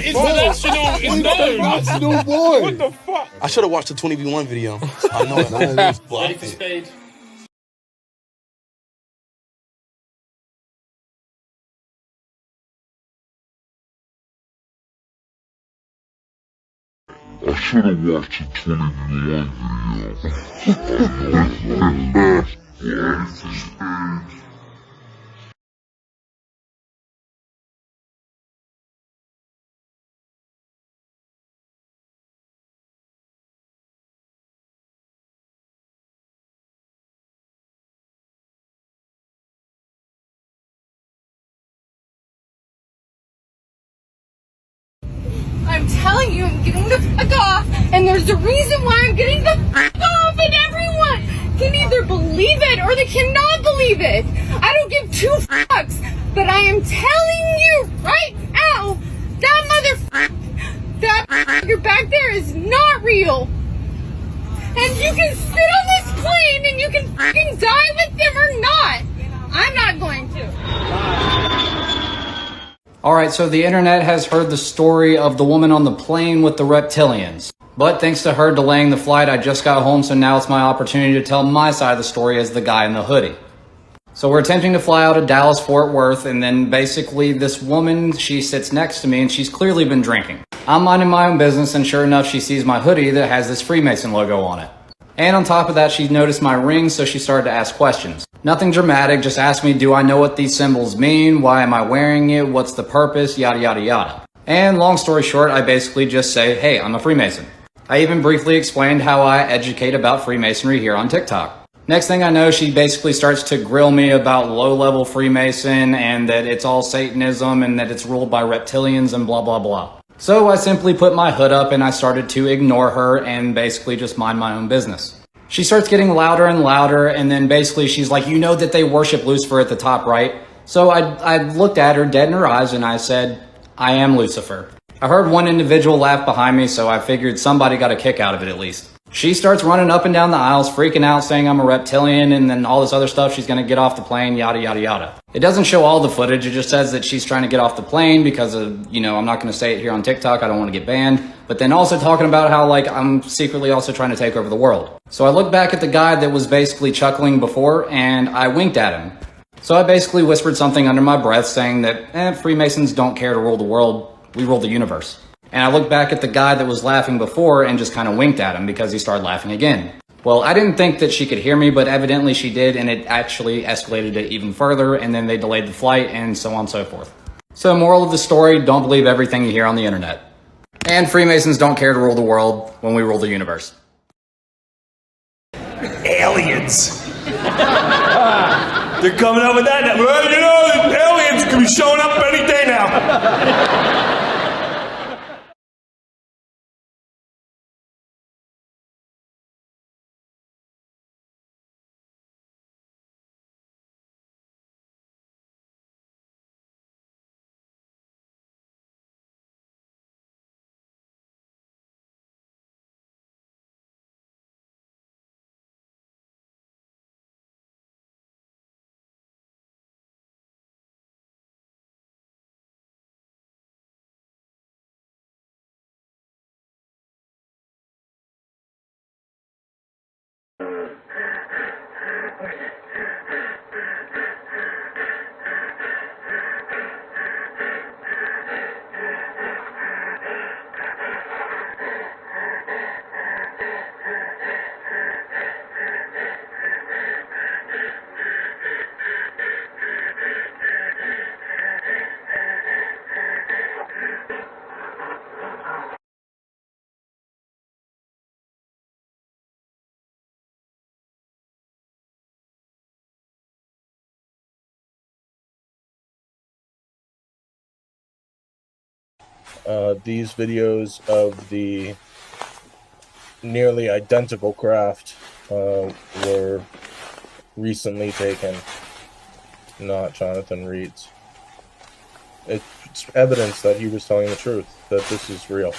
international is known. International boy. What the fuck? I should have watched the 20v1 video. I know it. Ready for spade? I should have watched the 20v1 video. I'm telling you, I'm getting the fuck off, and there's a reason why I'm getting the fuck off, and everyone can either believe it or they cannot believe it. I don't give two fucks, but I am telling you right now, that motherfucker back there is not real. And you can sit on this plane and you can fucking die with them or not. I'm not going to. Alright, so the internet has heard the story of the woman on the plane with the reptilians. But thanks to her delaying the flight, I just got home, so now it's my opportunity to tell my side of the story as the guy in the hoodie. So we're attempting to fly out of Dallas, Fort Worth, and then basically this woman, she sits next to me and she's clearly been drinking. I'm minding my own business, and sure enough, she sees my hoodie that has this Freemason logo on it. And on top of that, she noticed my ring, so she started to ask questions. Nothing dramatic, just asked me, do I know what these symbols mean? Why am I wearing it? What's the purpose? Yada, yada, yada. And long story short, I basically just say, hey, I'm a Freemason. I even briefly explained how I educate about Freemasonry here on TikTok. Next thing I know, she basically starts to grill me about low-level Freemason and that it's all Satanism and that it's ruled by reptilians and blah, blah, blah. So I simply put my hood up and I started to ignore her and basically just mind my own business. She starts getting louder and louder, and then basically she's like, you know that they worship Lucifer at the top, right? So I looked at her dead in her eyes and I said, I am Lucifer. I heard one individual laugh behind me, so I figured somebody got a kick out of it at least. She starts running up and down the aisles, freaking out, saying I'm a reptilian, and then all this other stuff, she's gonna get off the plane, yada, yada, yada. It doesn't show all the footage, it just says that she's trying to get off the plane because of, you know, I'm not gonna say it here on TikTok, I don't wanna get banned, but then also talking about how, like, I'm secretly also trying to take over the world. So I looked back at the guy that was basically chuckling before, and I winked at him. So I basically whispered something under my breath saying that, Freemasons don't care to rule the world, we rule the universe. And I looked back at the guy that was laughing before and just kind of winked at him because he started laughing again. Well, I didn't think that she could hear me, but evidently she did, and it actually escalated it even further, and then they delayed the flight, and so on and so forth. So moral of the story, don't believe everything you hear on the internet. And Freemasons don't care to rule the world when we rule the universe. Aliens. They're coming up with that now. Well, you know, aliens could be showing up any day now. These videos of the nearly identical craft were recently taken, not Jonathan Reed's. It's evidence that he was telling the truth, that this is real.